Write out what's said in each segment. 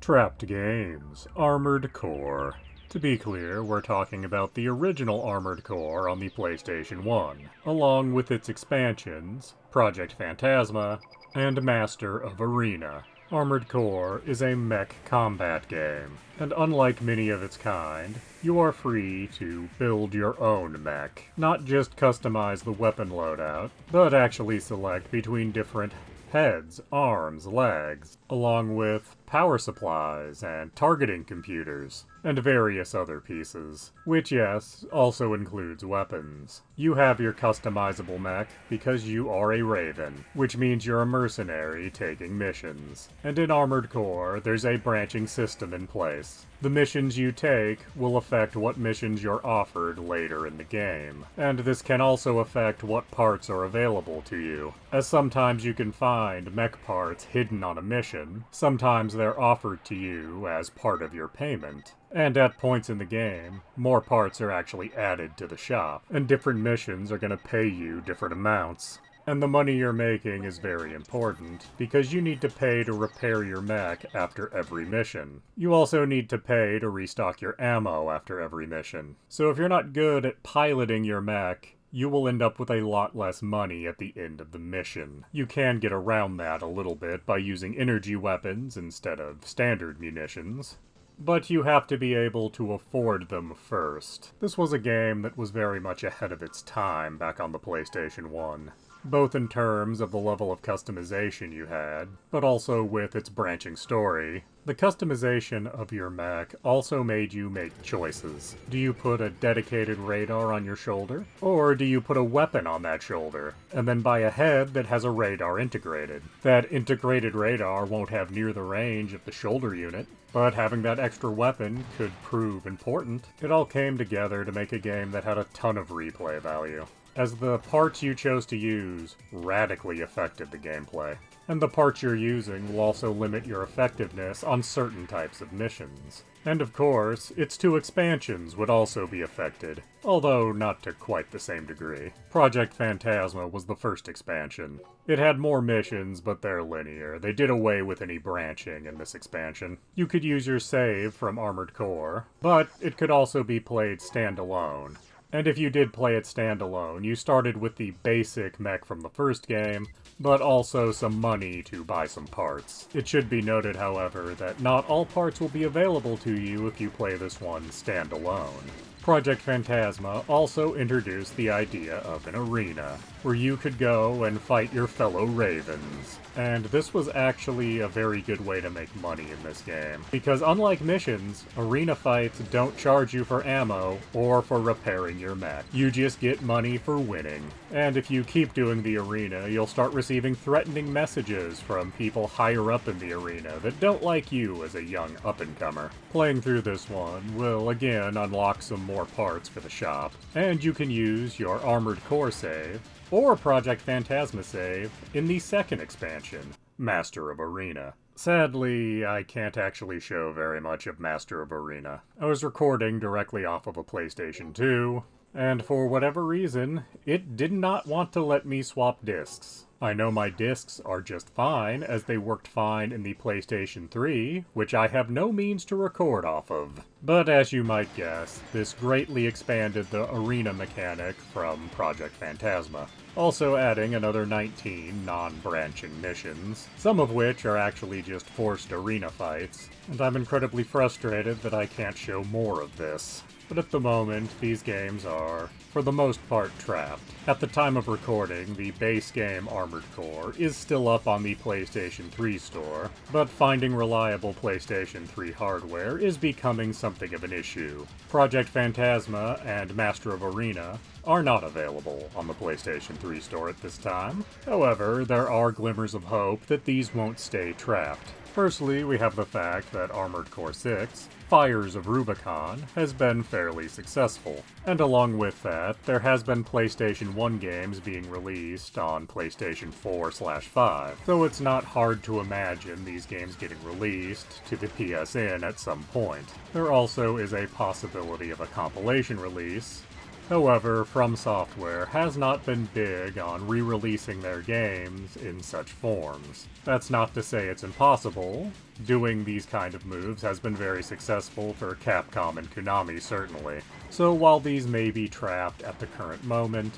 Trapped Games, Armored Core. To be clear, we're talking about the original Armored Core on the PlayStation 1, along with its expansions, Project Phantasma, and Master of Arena. Armored Core is a mech combat game, and unlike many of its kind, you are free to build your own mech. Not just customize the weapon loadout, but actually select between different heads, arms, legs, along with power supplies and targeting computers, and various other pieces, which yes, also includes weapons. You have your customizable mech because you are a Raven, which means you're a mercenary taking missions. And in Armored Core, there's a branching system in place. The missions you take will affect what missions you're offered later in the game, and this can also affect what parts are available to you, as sometimes you can find mech parts hidden on a mission, sometimes they're offered to you as part of your payment. And at points in the game, more parts are actually added to the shop, and different missions are going to pay you different amounts. And the money you're making is very important, because you need to pay to repair your mech after every mission. You also need to pay to restock your ammo after every mission. So if you're not good at piloting your mech, you will end up with a lot less money at the end of the mission. You can get around that a little bit by using energy weapons instead of standard munitions, but you have to be able to afford them first. This was a game that was very much ahead of its time back on the PlayStation 1. Both in terms of the level of customization you had, but also with its branching story. The customization of your mech also made you make choices. Do you put a dedicated radar on your shoulder? Or do you put a weapon on that shoulder, and then buy a head that has a radar integrated? That integrated radar won't have near the range of the shoulder unit, but having that extra weapon could prove important. It all came together to make a game that had a ton of replay value, as the parts you chose to use radically affected the gameplay. And the parts you're using will also limit your effectiveness on certain types of missions. And of course, its two expansions would also be affected, although not to quite the same degree. Project Phantasma was the first expansion. It had more missions, but they're linear. They did away with any branching in this expansion. You could use your save from Armored Core, but it could also be played standalone. And if you did play it standalone, you started with the basic mech from the first game, but also some money to buy some parts. It should be noted, however, that not all parts will be available to you if you play this one standalone. Project Phantasma also introduced the idea of an arena, where you could go and fight your fellow Ravens. And this was actually a very good way to make money in this game, because unlike missions, arena fights don't charge you for ammo or for repairing your mech. You just get money for winning. And if you keep doing the arena, you'll start receiving threatening messages from people higher up in the arena that don't like you as a young up-and-comer. Playing through this one will again unlock some more parts for the shop, and you can use your Armored Core save, or Project Phantasma save, in the second expansion, Master of Arena. Sadly, I can't actually show very much of Master of Arena. I was recording directly off of a PlayStation 2, and for whatever reason, it did not want to let me swap discs. I know my discs are just fine, as they worked fine in the PlayStation 3, which I have no means to record off of. But as you might guess, this greatly expanded the arena mechanic from Project Phantasma, also adding another 19 non-branching missions, some of which are actually just forced arena fights, and I'm incredibly frustrated that I can't show more of this. But at the moment, these games are, for the most part, trapped. At the time of recording, the base game Armored Core is still up on the PlayStation 3 store, but finding reliable PlayStation 3 hardware is becoming something of an issue. Project Phantasma and Master of Arena are not available on the PlayStation 3 store at this time. However, there are glimmers of hope that these won't stay trapped. Firstly, we have the fact that Armored Core 6, Fires of Rubicon, has been fairly successful. And along with that, there has been PlayStation 1 games being released on PlayStation 4/5, so it's not hard to imagine these games getting released to the PSN at some point. There also is a possibility of a compilation release, However, FromSoftware has not been big on re-releasing their games in such forms. That's not to say it's impossible. Doing these kind of moves has been very successful for Capcom and Konami, certainly. So while these may be trapped at the current moment,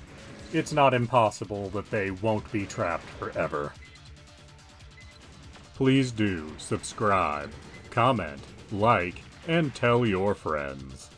it's not impossible that they won't be trapped forever. Please do subscribe, comment, like, and tell your friends.